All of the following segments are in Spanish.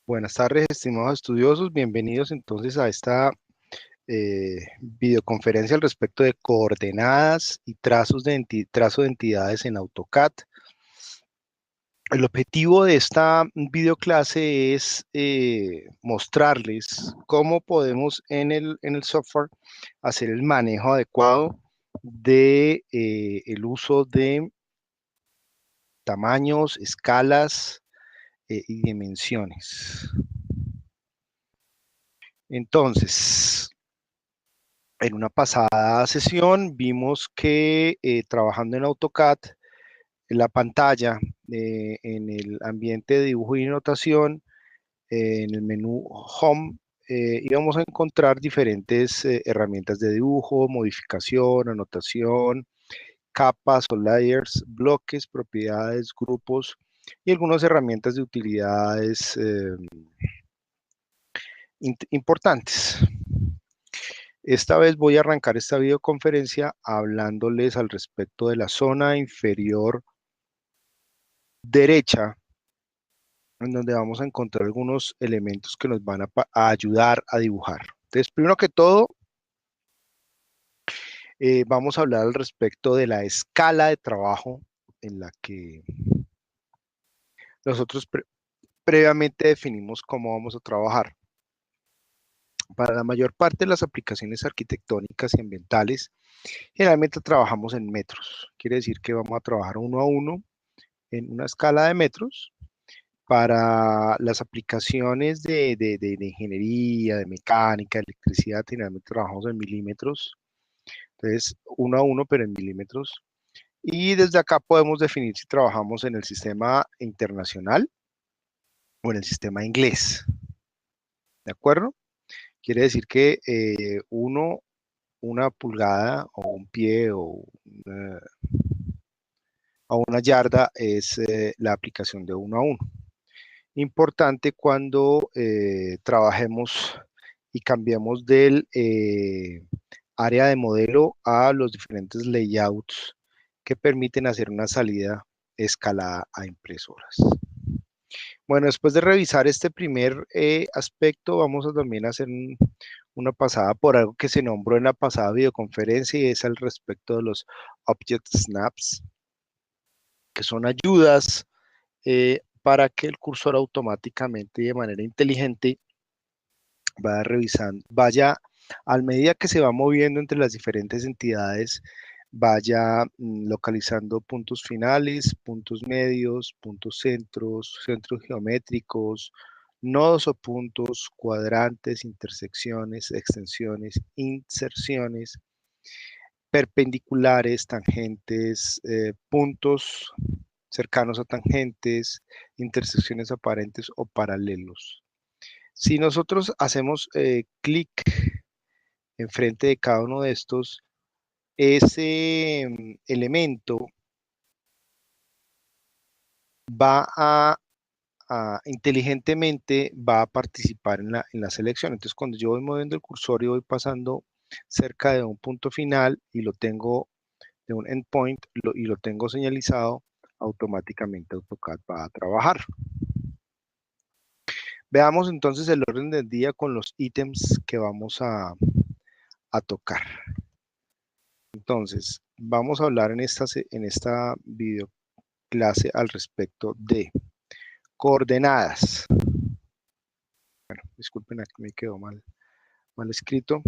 Buenas tardes, estimados estudiosos. Bienvenidos entonces a esta videoconferencia al respecto de coordenadas y trazo de entidades en AutoCAD. El objetivo de esta videoclase es mostrarles cómo podemos en el software hacer el manejo adecuado de el uso de tamaños, escalas y dimensiones. Entonces, en una pasada sesión vimos que trabajando en AutoCAD, en la pantalla, en el ambiente de dibujo y notación, en el menú Home, íbamos a encontrar diferentes herramientas de dibujo, modificación, anotación, capas o layers, bloques, propiedades, grupos y algunas herramientas de utilidades importantes. Esta vez voy a arrancar esta videoconferencia hablándoles al respecto de la zona inferior derecha, en donde vamos a encontrar algunos elementos que nos van a ayudar a dibujar. Entonces, primero que todo, vamos a hablar al respecto de la escala de trabajo en la que nosotros previamente definimos cómo vamos a trabajar. Para la mayor parte de las aplicaciones arquitectónicas y ambientales, generalmente trabajamos en metros. Quiere decir que vamos a trabajar uno a uno en una escala de metros. Para las aplicaciones de ingeniería, de mecánica, electricidad, generalmente trabajamos en milímetros. Entonces, uno a uno, pero en milímetros. Y desde acá podemos definir si trabajamos en el sistema internacional o en el sistema inglés. ¿De acuerdo? Quiere decir que una pulgada o un pie una, o una yarda es la aplicación de uno a uno. Importante cuando trabajemos y cambiemos del área de modelo a los diferentes layouts que permiten hacer una salida escalada a impresoras. Bueno, después de revisar este primer aspecto, vamos a también hacer una pasada por algo que se nombró en la pasada videoconferencia y es al respecto de los Object Snaps, que son ayudas para que el cursor automáticamente y de manera inteligente vaya revisando, vaya a medida que se va moviendo entre las diferentes entidades, vaya localizando puntos finales, puntos medios, puntos centros, centros geométricos, nodos o puntos, cuadrantes, intersecciones, extensiones, inserciones, perpendiculares, tangentes, puntos cercanos a tangentes, intersecciones aparentes o paralelos. Si nosotros hacemos clic enfrente de cada uno de estos, ese elemento va inteligentemente va a participar en la selección. Entonces, cuando yo voy moviendo el cursor y voy pasando cerca de un punto final y lo tengo de un endpoint y lo tengo señalizado, automáticamente AutoCAD va a trabajar. Veamos entonces el orden del día con los ítems que vamos a tocar. Entonces, vamos a hablar en esta video clase al respecto de coordenadas. Bueno, disculpen, aquí me quedó mal escrito.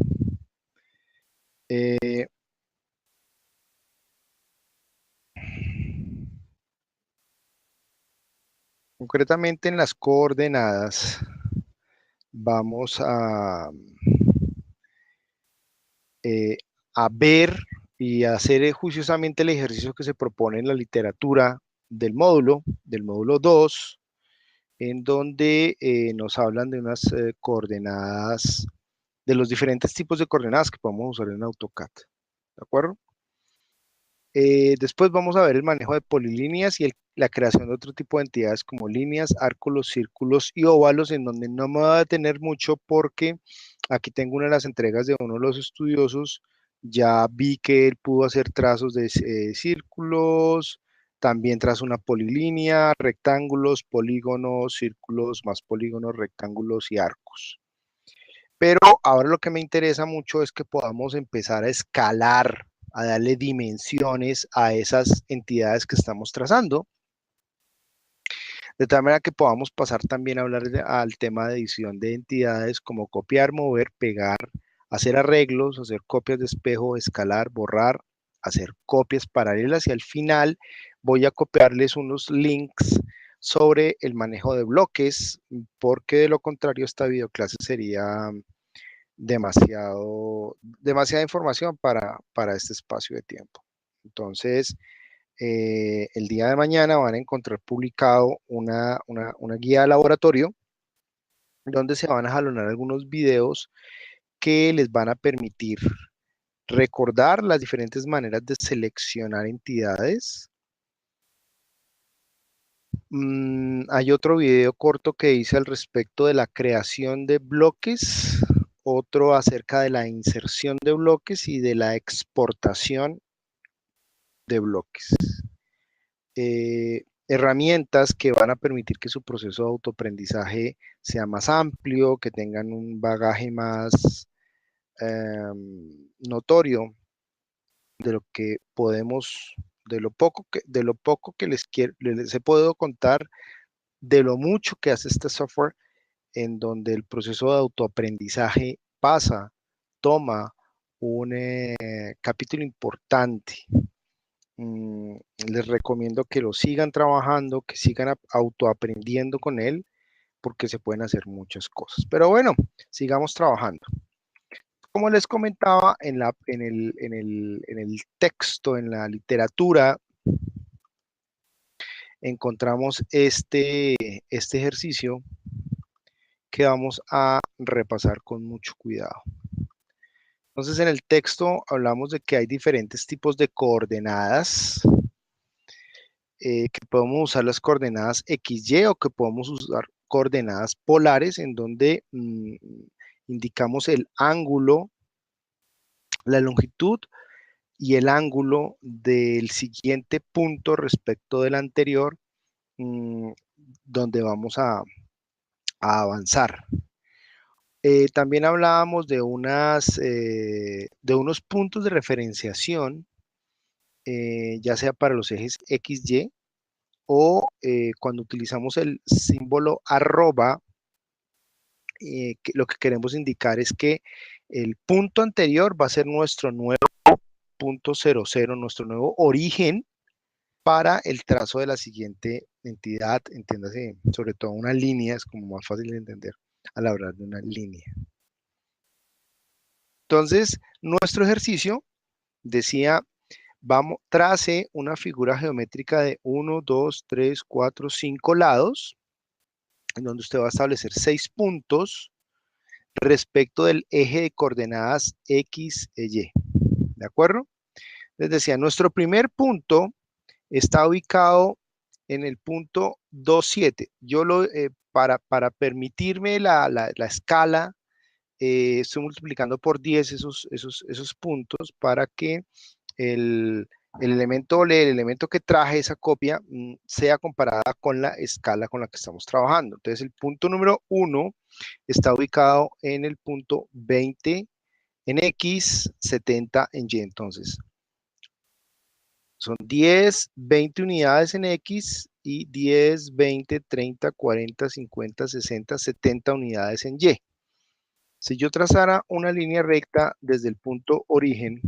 Concretamente en las coordenadas vamos a ver y a hacer juiciosamente el ejercicio que se propone en la literatura del módulo 2, en donde nos hablan de unas coordenadas, de los diferentes tipos de coordenadas que podemos usar en AutoCAD. ¿De acuerdo? Después vamos a ver el manejo de polilíneas y la creación de otro tipo de entidades como líneas, arcos, círculos y óvalos, en donde no me voy a detener mucho porque aquí tengo una de las entregas de uno de los estudiosos. Ya vi que él pudo hacer trazos de círculos, También traza una polilínea, rectángulos, polígonos, círculos, más polígonos, rectángulos y arcos. Pero ahora lo que me interesa mucho es que podamos empezar a escalar, a darle dimensiones a esas entidades que estamos trazando, de tal manera que podamos pasar también a hablar al tema de edición de entidades como copiar, mover, pegar, hacer arreglos, hacer copias de espejo, escalar, borrar, hacer copias paralelas y al final voy a copiarles unos links sobre el manejo de bloques, porque de lo contrario esta videoclase sería demasiada información para este espacio de tiempo. Entonces, el día de mañana van a encontrar publicado una guía de laboratorio donde se van a jalonar algunos videos que les van a permitir recordar las diferentes maneras de seleccionar entidades. Hay otro video corto que dice al respecto de la creación de bloques, otro acerca de la inserción de bloques y de la exportación de bloques. Herramientas que van a permitir que su proceso de autoaprendizaje sea más amplio, que tengan un bagaje más notorio de lo que podemos, de lo poco que les he podido contar, de lo mucho que hace este software, en donde el proceso de autoaprendizaje toma un capítulo importante. Les recomiendo que lo sigan trabajando, que sigan autoaprendiendo con él, porque se pueden hacer muchas cosas. Pero bueno, sigamos trabajando. Como les comentaba en el texto, en la literatura, encontramos este ejercicio que vamos a repasar con mucho cuidado. Entonces, en el texto hablamos de que hay diferentes tipos de coordenadas, que podemos usar las coordenadas XY o que podemos usar coordenadas polares en donde indicamos el ángulo, la longitud y el ángulo del siguiente punto respecto del anterior, mmm, donde vamos a avanzar. También hablábamos de unos puntos de referenciación, ya sea para los ejes XY o cuando utilizamos el símbolo arroba, lo que queremos indicar es que el punto anterior va a ser nuestro nuevo punto 00, nuestro nuevo origen para el trazo de la siguiente entidad, entiéndase, sobre todo una línea, es como más fácil de entender al hablar de una línea. Entonces, nuestro ejercicio decía, trace una figura geométrica de 1, 2, 3, 4, 5 lados, en donde usted va a establecer 6 puntos respecto del eje de coordenadas X e Y. ¿De acuerdo? Les decía, nuestro primer punto está ubicado en el punto 2,7. Para permitirme la escala, estoy multiplicando por 10 esos puntos para que el elemento el elemento que traje esa copia sea comparada con la escala con la que estamos trabajando. Entonces, el punto número 1 está ubicado en el punto 20 en X, 70 en Y. Entonces, son 10, 20 unidades en X y 10, 20, 30, 40, 50, 60, 70 unidades en Y. Si yo trazara una línea recta desde el punto origen,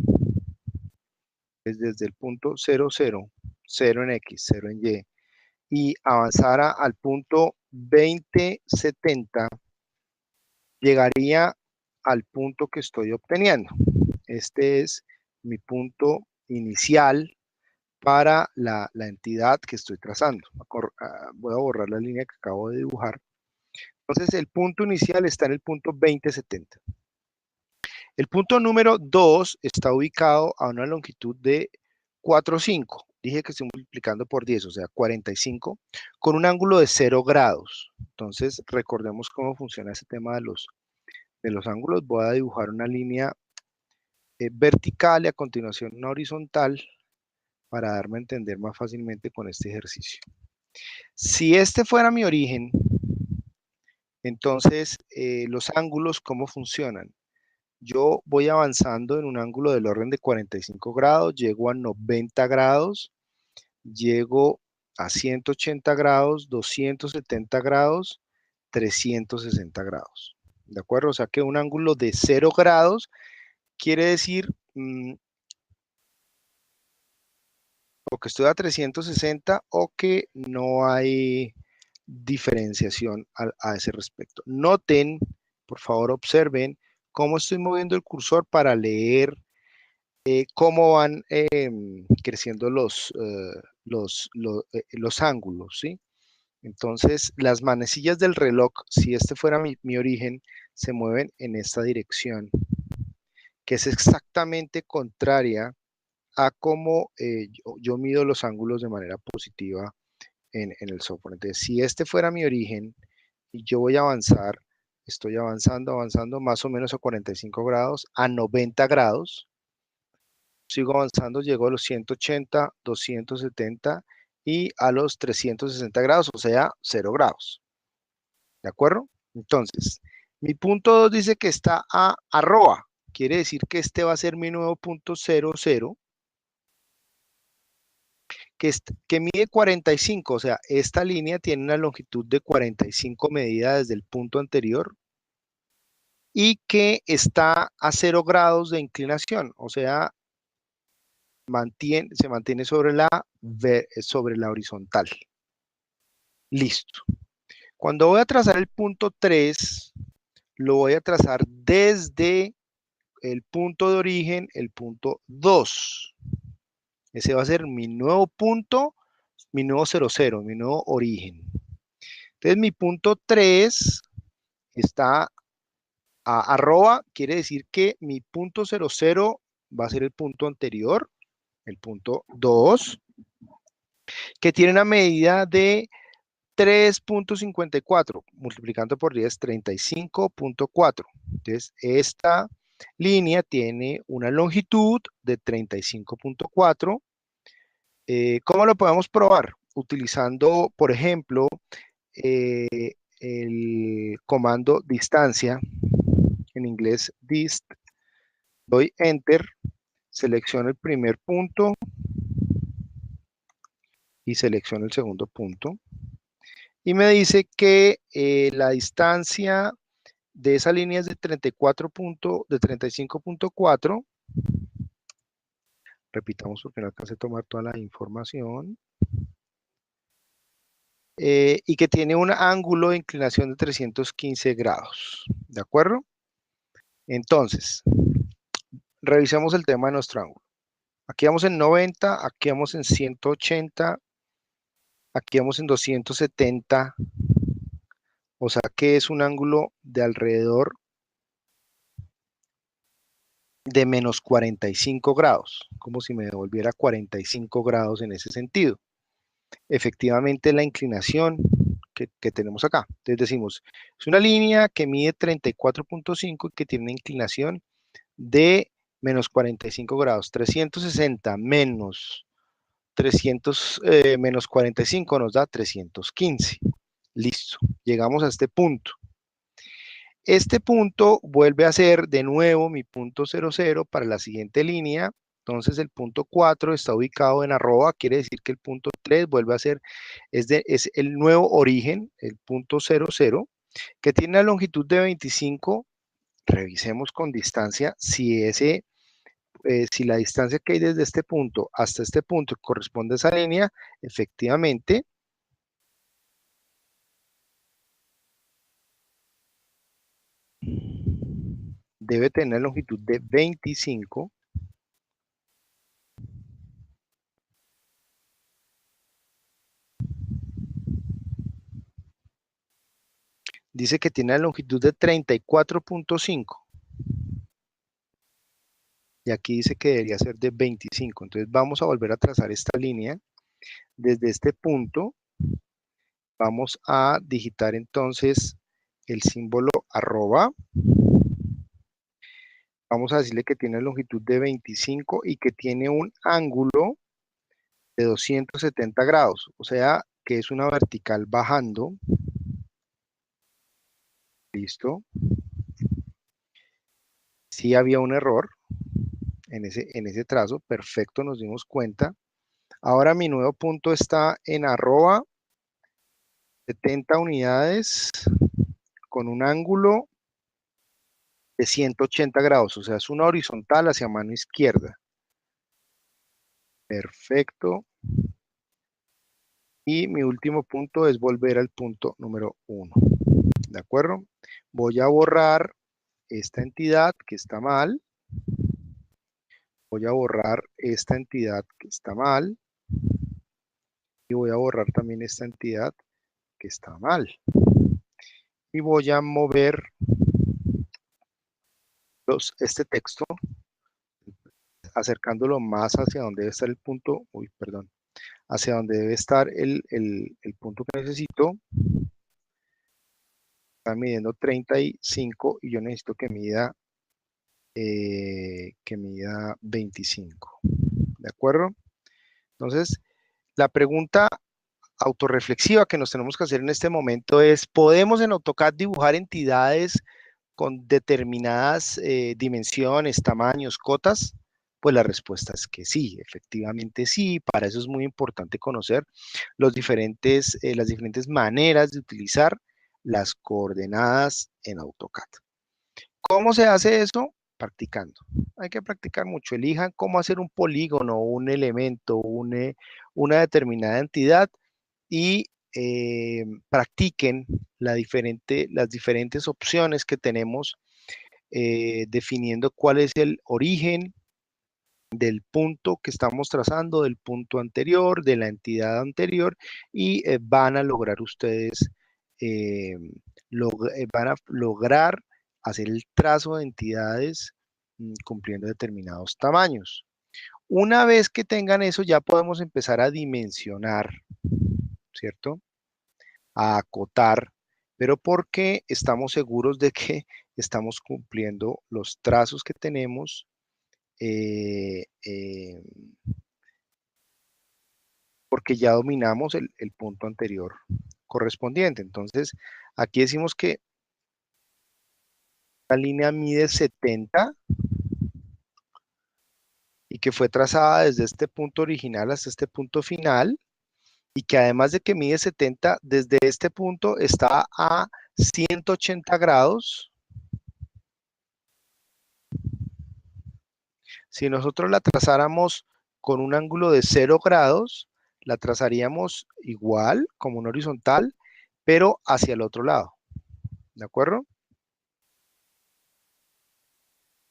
desde el punto 0, 0, 0 en X, 0 en Y, y avanzara al punto 20, 70, llegaría al punto que estoy obteniendo. Este es mi punto inicial para la entidad que estoy trazando. Voy a borrar la línea que acabo de dibujar. Entonces, el punto inicial está en el punto 2070. El punto número 2 está ubicado a una longitud de 4,5. Dije que estoy multiplicando por 10, o sea, 45, con un ángulo de 0 grados. Entonces, recordemos cómo funciona ese tema de los ángulos. Voy a dibujar una línea vertical y a continuación una horizontal para darme a entender más fácilmente con este ejercicio. Si este fuera mi origen, entonces los ángulos, ¿cómo funcionan? Yo voy avanzando en un ángulo del orden de 45 grados, llego a 90 grados, llego a 180 grados, 270 grados, 360 grados. ¿De acuerdo? O sea que un ángulo de 0 grados quiere decir o que estoy a 360 o que no hay diferenciación a ese respecto. Noten, por favor, observen cómo estoy moviendo el cursor para leer cómo van creciendo los ángulos, ¿sí? Entonces, las manecillas del reloj, si este fuera mi origen, se mueven en esta dirección, que es exactamente contraria a cómo yo mido los ángulos de manera positiva en el software. Entonces, si este fuera mi origen y yo voy a avanzar, estoy avanzando, avanzando más o menos a 45 grados, a 90 grados, sigo avanzando, llego a los 180, 270 y a los 360 grados, o sea, 0 grados. ¿De acuerdo? Entonces, mi punto 2 dice que está a arroba. Quiere decir que este va a ser mi nuevo punto 00, que mide 45. O sea, esta línea tiene una longitud de 45 medidas desde el punto anterior y que está a 0 grados de inclinación. O sea, se mantiene sobre la horizontal. Listo. Cuando voy a trazar el punto 3, lo voy a trazar desde el punto de origen, el punto 2. Ese va a ser mi nuevo punto, mi nuevo 00, mi nuevo origen. Entonces mi punto 3 está a arroba, quiere decir que mi punto 00 va a ser el punto anterior, el punto 2, que tiene una medida de 3.54, multiplicando por 10, 35.4. Entonces, esta línea tiene una longitud de 35.4. ¿Cómo lo podemos probar? Utilizando, por ejemplo, eh, el comando distancia, en inglés dist, doy enter, selecciono el primer punto y selecciono el segundo punto. Y me dice que la distancia de esa línea es de 35.4. Repitamos porque no alcancé a tomar toda la información. Y que tiene un ángulo de inclinación de 315 grados. ¿De acuerdo? Entonces, revisemos el tema de nuestro ángulo. Aquí vamos en 90, aquí vamos en 180, aquí vamos en 270. O sea que es un ángulo de alrededor de menos 45 grados, como si me devolviera 45 grados en ese sentido. Efectivamente, la inclinación que tenemos acá. Entonces decimos, es una línea que mide 34.5 y que tiene una inclinación de menos 45 grados. 360 menos 45 nos da 315. Listo, llegamos a este punto. Este punto vuelve a ser de nuevo mi punto 00 para la siguiente línea. Entonces el punto 4 está ubicado en arroba, quiere decir que el punto 3 vuelve a ser, es el nuevo origen, el punto 00, que tiene una longitud de 25. Revisemos con distancia si la distancia que hay desde este punto hasta este punto corresponde a esa línea. Efectivamente, debe tener longitud de 25. Dice que tiene la longitud de 34.5. Y aquí dice que debería ser de 25. Entonces vamos a volver a trazar esta línea. Desde este punto vamos a digitar entonces el símbolo arroba. Vamos a decirle que tiene longitud de 25 y que tiene un ángulo de 270 grados, o sea que es una vertical bajando. Listo. Sí había un error en ese trazo, perfecto, nos dimos cuenta. Ahora mi nuevo punto está en arroba 70 unidades con un ángulo de 180 grados, o sea, es una horizontal hacia mano izquierda. Perfecto. Y mi último punto es volver al punto número 1. ¿De acuerdo? Voy a borrar esta entidad que está mal. Voy a borrar esta entidad que está mal. Y voy a borrar también esta entidad que está mal. Y voy a mover este texto acercándolo más hacia donde debe estar el punto, uy, perdón, hacia donde debe estar el punto que necesito. Está midiendo 35 y yo necesito que mida 25. ¿De acuerdo? Entonces, la pregunta autorreflexiva que nos tenemos que hacer en este momento es, ¿podemos en AutoCAD dibujar entidades con determinadas dimensiones, tamaños, cotas? Pues la respuesta es que sí, efectivamente sí. Para eso es muy importante conocer las diferentes maneras de utilizar las coordenadas en AutoCAD. ¿Cómo se hace eso? Practicando. Hay que practicar mucho. Elijan cómo hacer un polígono, un elemento, una determinada entidad y practiquen las diferentes opciones que tenemos definiendo cuál es el origen del punto que estamos trazando, del punto anterior, de la entidad anterior, y van a lograr ustedes, eh, van a lograr hacer el trazo de entidades cumpliendo determinados tamaños. Una vez que tengan eso, ya podemos empezar a dimensionar, ¿cierto? A acotar, pero porque estamos seguros de que estamos cumpliendo los trazos que tenemos eh, eh, porque ya dominamos el punto anterior correspondiente. Entonces, aquí decimos que la línea mide 70 y que fue trazada desde este punto original hasta este punto final y que además de que mide 70, desde este punto está a 180 grados. Si nosotros la trazáramos con un ángulo de 0 grados, la trazaríamos igual, como una horizontal, pero hacia el otro lado. ¿De acuerdo?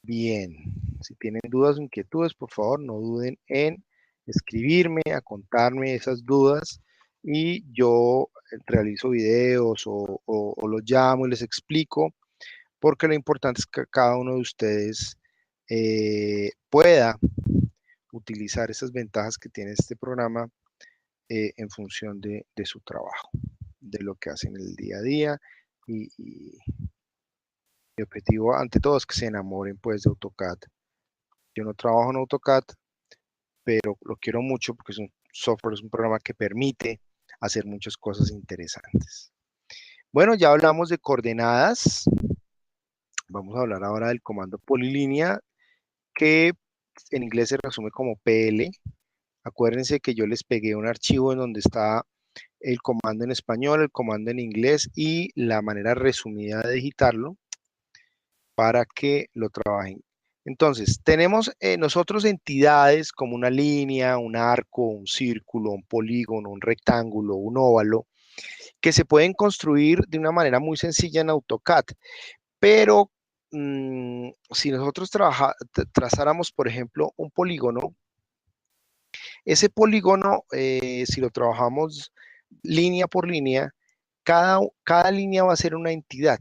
Bien. Si tienen dudas o inquietudes, por favor, no duden en escribirme, a contarme esas dudas y yo realizo videos o los llamo y les explico, porque lo importante es que cada uno de ustedes pueda utilizar esas ventajas que tiene este programa en función de su trabajo, de lo que hacen el día a día y mi objetivo ante todo es que se enamoren pues de AutoCAD. Yo no trabajo en AutoCAD, pero lo quiero mucho porque es un software, es un programa que permite hacer muchas cosas interesantes. Bueno, ya hablamos de coordenadas. Vamos a hablar ahora del comando polilínea, que en inglés se resume como PL. Acuérdense que yo les pegué un archivo en donde está el comando en español, el comando en inglés y la manera resumida de digitarlo para que lo trabajen. Entonces, tenemos nosotros entidades como una línea, un arco, un círculo, un polígono, un rectángulo, un óvalo, que se pueden construir de una manera muy sencilla en AutoCAD, pero si nosotros trazáramos, por ejemplo, un polígono, ese polígono, si lo trabajamos línea por línea, cada línea va a ser una entidad.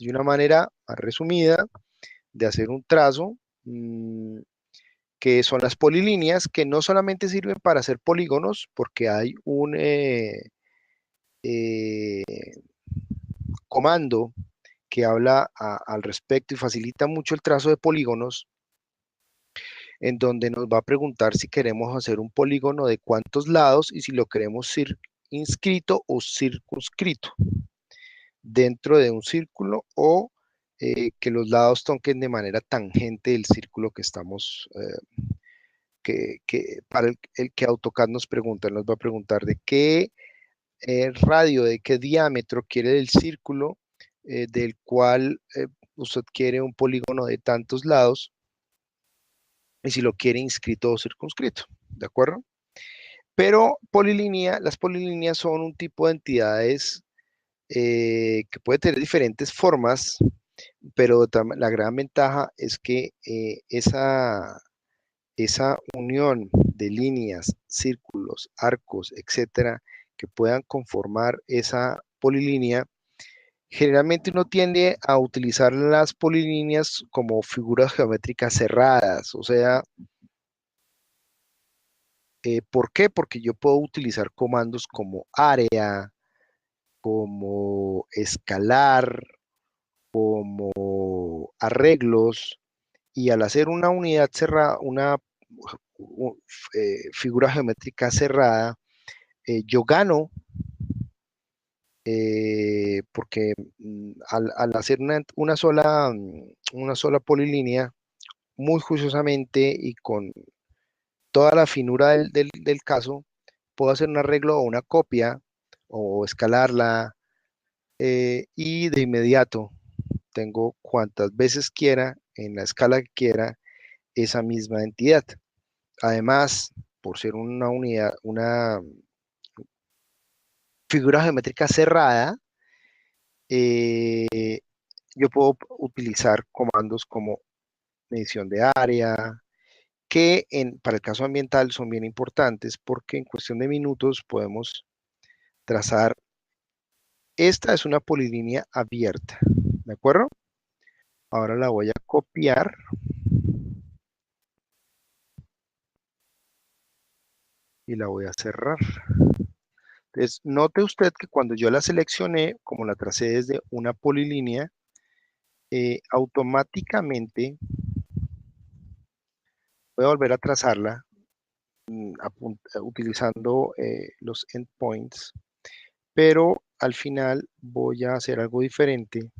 Hay una manera más resumida de hacer un trazo, que son las polilíneas, que no solamente sirven para hacer polígonos, porque hay un eh, comando que habla al respecto y facilita mucho el trazo de polígonos. en donde nos va a preguntar si queremos hacer un polígono de cuántos lados y si lo queremos inscrito o circunscrito dentro de un círculo o que los lados toquen de manera tangente el círculo que estamos, para el que AutoCAD nos pregunta, nos va a preguntar de qué radio, de qué diámetro quiere el círculo del cual usted quiere un polígono de tantos lados y si lo quiere inscrito o circunscrito, ¿de acuerdo? Pero las polilíneas son un tipo de entidades que puede tener diferentes formas, pero la gran ventaja es que esa unión de líneas, círculos, arcos, etcétera, que puedan conformar esa polilínea, generalmente uno tiende a utilizar las polilíneas como figuras geométricas cerradas, o sea, ¿por qué? Porque yo puedo utilizar comandos como área, como escalar, como arreglos, y al hacer una unidad cerrada, una figura geométrica cerrada, yo gano porque al hacer una sola polilínea, muy juiciosamente y con toda la finura del caso, puedo hacer un arreglo o una copia o escalarla y de inmediato tengo cuantas veces quiera, en la escala que quiera, esa misma entidad. Además, por ser una unidad, una figura geométrica cerrada, eh, yo puedo utilizar comandos como medición de área, que para el caso ambiental son bien importantes porque en cuestión de minutos podemos trazar. Esta es una polilínea abierta, ¿de acuerdo? Ahora la voy a copiar y la voy a cerrar. Entonces, note usted que cuando yo la seleccioné, como la tracé desde una polilínea, automáticamente voy a volver a trazarla utilizando los endpoints, pero al final voy a hacer algo diferente.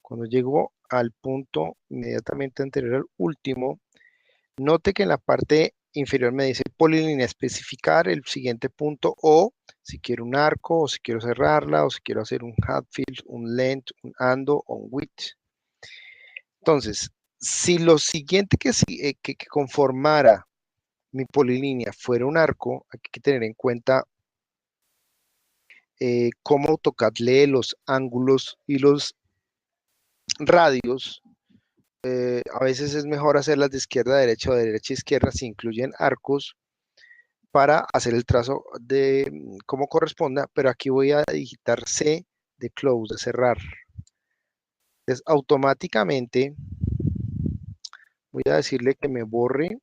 Cuando llego al punto inmediatamente anterior al último, note que en la parte inferior me dice polilínea especificar el siguiente punto o si quiero un arco o si quiero cerrarla o si quiero hacer un Hatfield, un length, un ando o un width. Entonces, si lo siguiente que conformara mi polilínea fuera un arco, hay que tener en cuenta cómo AutoCAD lee los ángulos y los radios. A veces es mejor hacerlas de izquierda a derecha o de derecha a izquierda si incluyen arcos para hacer el trazo de cómo corresponda, pero aquí voy a digitar C de close, de cerrar. Entonces, automáticamente voy a decirle que me borre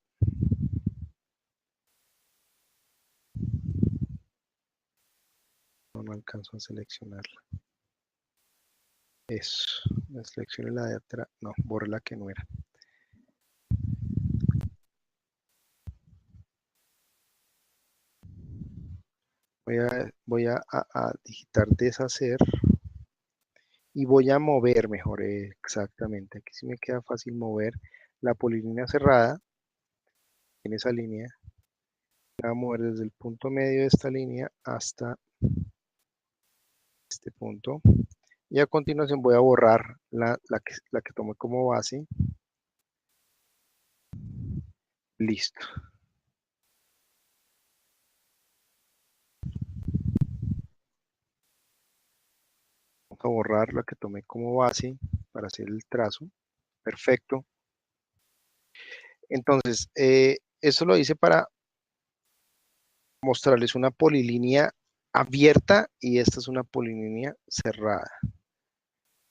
no alcanzo a seleccionarla. Eso, la seleccioné la de atrás, no, borre la que no era. Voy a digitar deshacer y voy a mover mejor, exactamente. Aquí sí me queda fácil mover la polilínea cerrada en esa línea. Voy a mover desde el punto medio de esta línea hasta este punto. Y a continuación voy a borrar la que tomé como base. Listo. Vamos a borrar la que tomé como base para hacer el trazo. Perfecto. Entonces, eso lo hice para mostrarles una polilínea abierta y esta es una polilínea cerrada.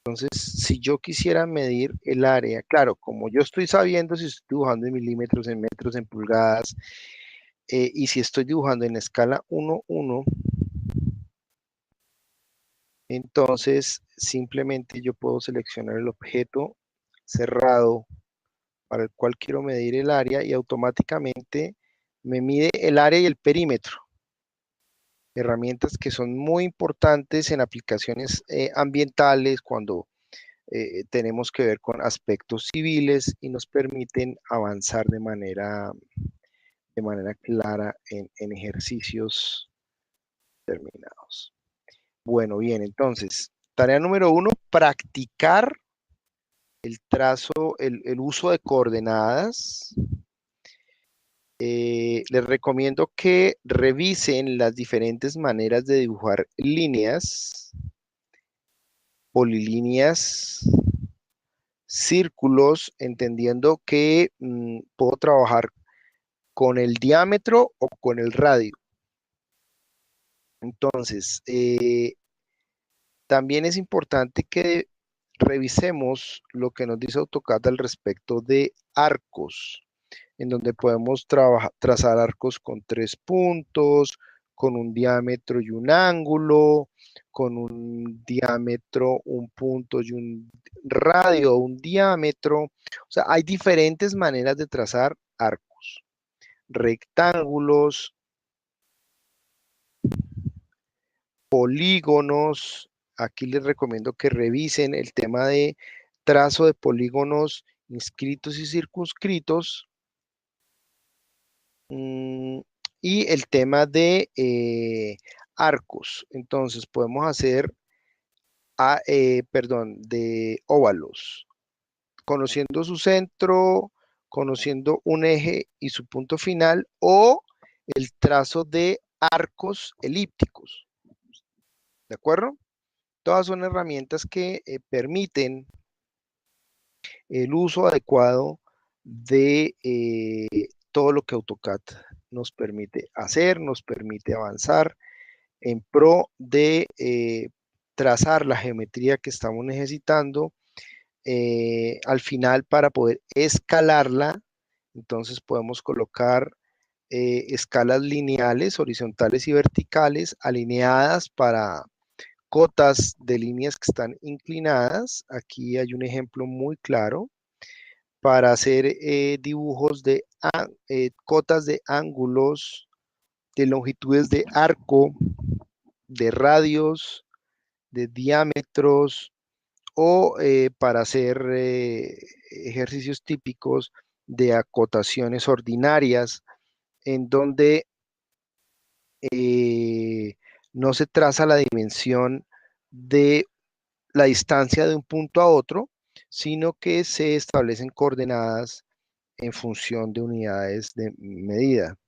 Entonces, si yo quisiera medir el área, claro, como yo estoy sabiendo si estoy dibujando en milímetros, en metros, en pulgadas, y si estoy dibujando en escala 1:1, entonces simplemente yo puedo seleccionar el objeto cerrado para el cual quiero medir el área y automáticamente me mide el área y el perímetro. Herramientas que son muy importantes en aplicaciones ambientales cuando tenemos que ver con aspectos civiles y nos permiten avanzar de manera clara en ejercicios terminados. Bueno, bien, entonces, tarea número 1, practicar el trazo, el uso de coordenadas. Les recomiendo que revisen las diferentes maneras de dibujar líneas, polilíneas, círculos, entendiendo que puedo trabajar con el diámetro o con el radio. Entonces, también es importante que revisemos lo que nos dice AutoCAD al respecto de arcos, en donde podemos trazar arcos con 3 puntos, con un diámetro y un ángulo, con un diámetro, un punto y un radio, un diámetro. O sea, hay diferentes maneras de trazar arcos, rectángulos, polígonos. Aquí les recomiendo que revisen el tema de trazo de polígonos inscritos y circunscritos. Y el tema de arcos. Entonces podemos hacer, de óvalos, conociendo su centro, conociendo un eje y su punto final, o el trazo de arcos elípticos. ¿De acuerdo? Todas son herramientas que permiten el uso adecuado de todo lo que AutoCAD nos permite hacer, nos permite avanzar en pro de trazar la geometría que estamos necesitando. Al final, para poder escalarla, entonces podemos colocar escalas lineales, horizontales y verticales, alineadas para cotas de líneas que están inclinadas. Aquí hay un ejemplo muy claro para hacer dibujos de cotas de ángulos, de longitudes de arco, de radios, de diámetros, o para hacer ejercicios típicos de acotaciones ordinarias, en donde no se traza la dimensión de la distancia de un punto a otro, sino que se establecen coordenadas en función de unidades de medida.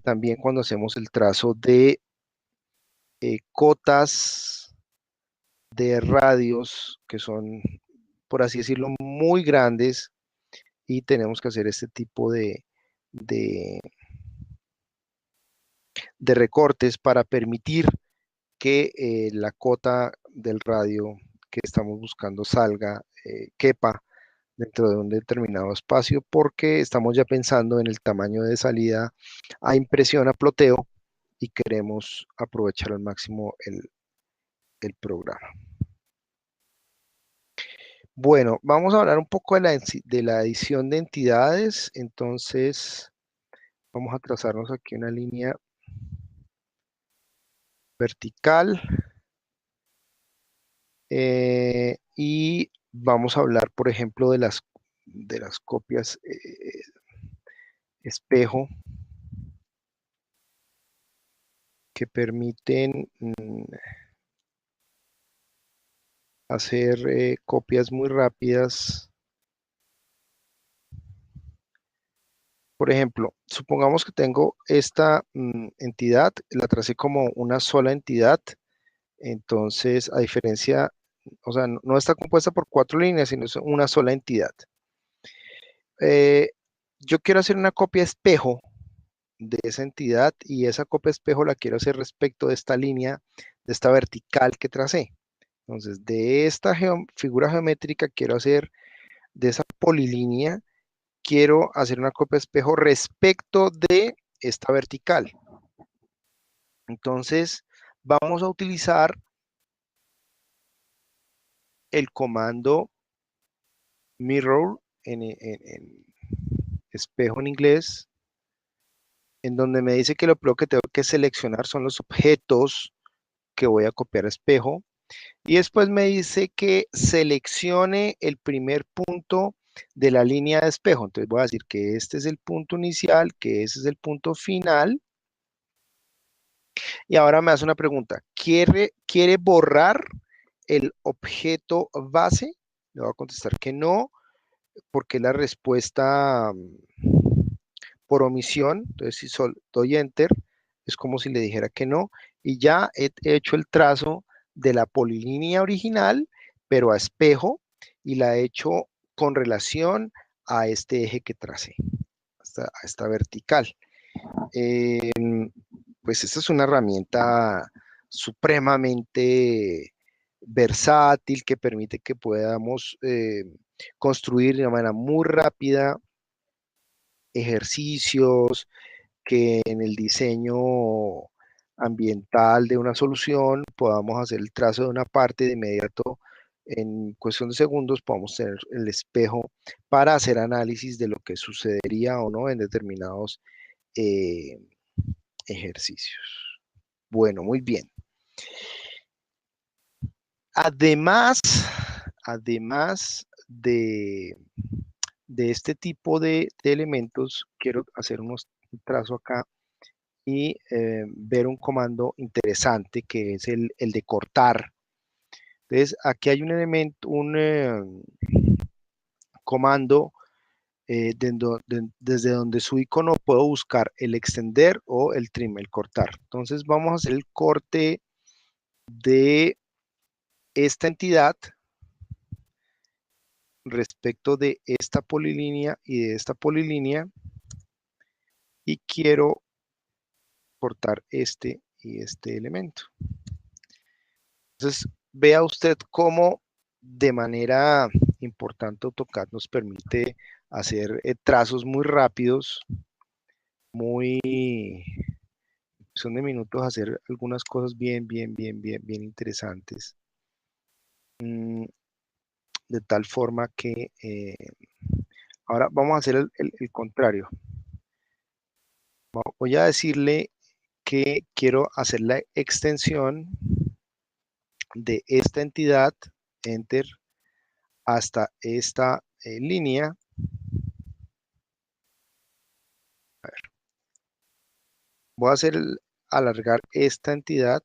También cuando hacemos el trazo de cotas de radios que son, por así decirlo, muy grandes, y tenemos que hacer este tipo de, de recortes para permitir que la cota del radio que estamos buscando salga, quepa dentro de un determinado espacio, porque estamos ya pensando en el tamaño de salida a impresión a ploteo y queremos aprovechar al máximo el programa. Bueno, vamos a hablar un poco de la edición de entidades. Entonces, vamos a trazarnos aquí una línea vertical y vamos a hablar, por ejemplo, de las copias espejo que permiten hacer copias muy rápidas. Por ejemplo, supongamos que tengo esta entidad, la tracé como una sola entidad. Entonces, a diferencia, o sea, no está compuesta por 4 líneas, sino es una sola entidad. Yo quiero hacer una copia espejo de esa entidad, y esa copia espejo la quiero hacer respecto de esta línea, de esta vertical que tracé. Entonces, de esta figura geométrica quiero hacer, de esa polilínea, quiero hacer una copia espejo respecto de esta vertical. Entonces, vamos a utilizar el comando mirror en espejo en inglés, en donde me dice que lo primero que tengo que seleccionar son los objetos que voy a copiar a espejo. Y después me dice que seleccione el primer punto de la línea de espejo. Entonces voy a decir que este es el punto inicial, que ese es el punto final. Y ahora me hace una pregunta. ¿Quiere borrar el objeto base? Le voy a contestar que no, porque la respuesta por omisión. Entonces si doy enter, es como si le dijera que no. Y ya he hecho el trazo de la polilínea original, pero a espejo, y la he hecho con relación a este eje que tracé, a esta vertical. Pues esta es una herramienta supremamente versátil que permite que podamos construir de una manera muy rápida ejercicios, que en el diseño ambiental de una solución podamos hacer el trazo de una parte de inmediato. En cuestión de segundos podamos tener el espejo para hacer análisis de lo que sucedería o no en determinados eh, ejercicios. Bueno, muy bien. Además, además de este tipo de elementos, quiero hacer un trazo acá y ver un comando interesante que es el de cortar. Entonces, aquí hay un elemento, un comando desde donde su icono puedo buscar el extender o el trim, el cortar. Entonces, vamos a hacer el corte de esta entidad respecto de esta polilínea y de esta polilínea, y quiero cortar este y este elemento. Entonces, vea usted cómo de manera importante AutoCAD nos permite hacer trazos muy rápidos, muy, son de minutos, hacer algunas cosas bien interesantes. De tal forma que ahora vamos a hacer el contrario. Voy a decirle que quiero hacer la extensión de esta entidad, enter, hasta esta línea. A ver, voy a hacer alargar esta entidad.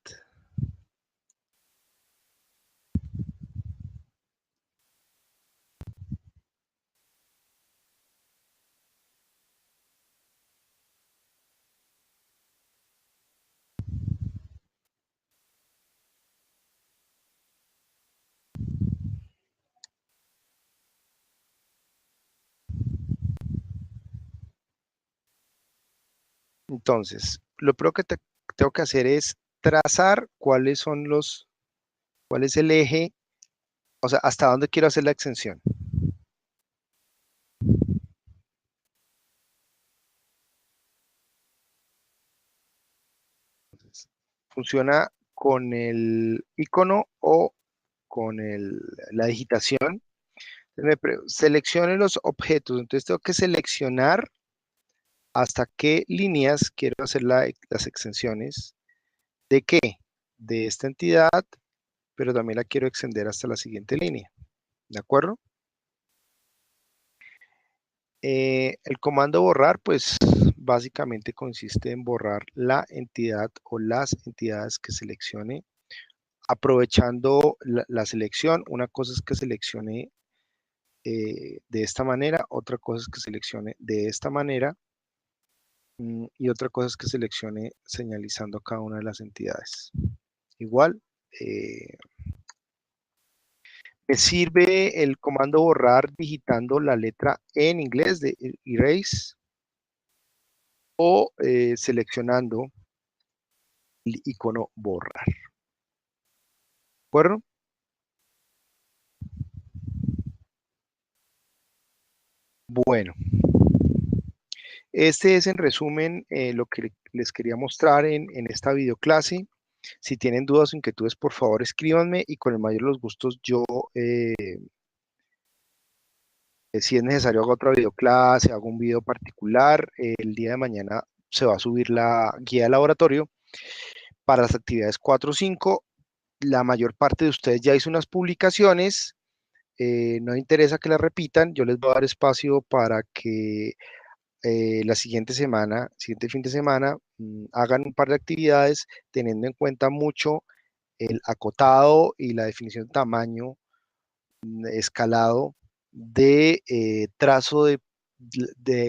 Entonces, lo primero que tengo que hacer es trazar cuál es el eje, o sea, hasta dónde quiero hacer la extensión. Entonces, funciona con el icono o con la digitación. Seleccione los objetos, entonces tengo que seleccionar hasta qué líneas quiero hacer las extensiones. ¿De qué? De esta entidad, pero también la quiero extender hasta la siguiente línea. ¿De acuerdo? El comando borrar, pues básicamente consiste en borrar la entidad o las entidades que seleccione, aprovechando la selección. Una cosa es que seleccione de esta manera, otra cosa es que seleccione de esta manera, y otra cosa es que seleccione señalizando cada una de las entidades. Igual, me sirve el comando borrar digitando la letra E en inglés de erase, o seleccionando el icono borrar. ¿De acuerdo? Bueno, este es en resumen lo que les quería mostrar en esta videoclase. Si tienen dudas o inquietudes, por favor escríbanme y con el mayor de los gustos yo Si es necesario, hago otra videoclase, hago un video particular. El día de mañana se va a subir la guía de laboratorio para las actividades 4 o 5. La mayor parte de ustedes ya hizo unas publicaciones. No interesa que las repitan. Yo les voy a dar espacio para que la siguiente semana, siguiente fin de semana, hagan un par de actividades teniendo en cuenta mucho el acotado y la definición de tamaño, escalado de trazo de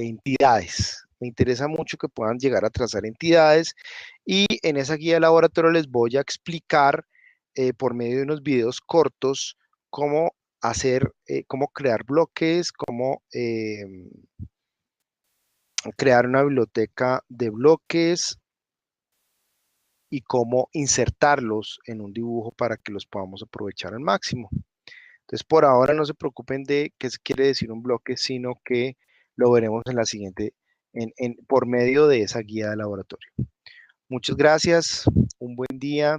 entidades. Me interesa mucho que puedan llegar a trazar entidades y en esa guía de laboratorio les voy a explicar por medio de unos videos cortos cómo hacer, cómo crear bloques, cómo crear una biblioteca de bloques y cómo insertarlos en un dibujo para que los podamos aprovechar al máximo. Entonces, por ahora no se preocupen de qué quiere decir un bloque, sino que lo veremos en la siguiente, por medio de esa guía de laboratorio. Muchas gracias, un buen día.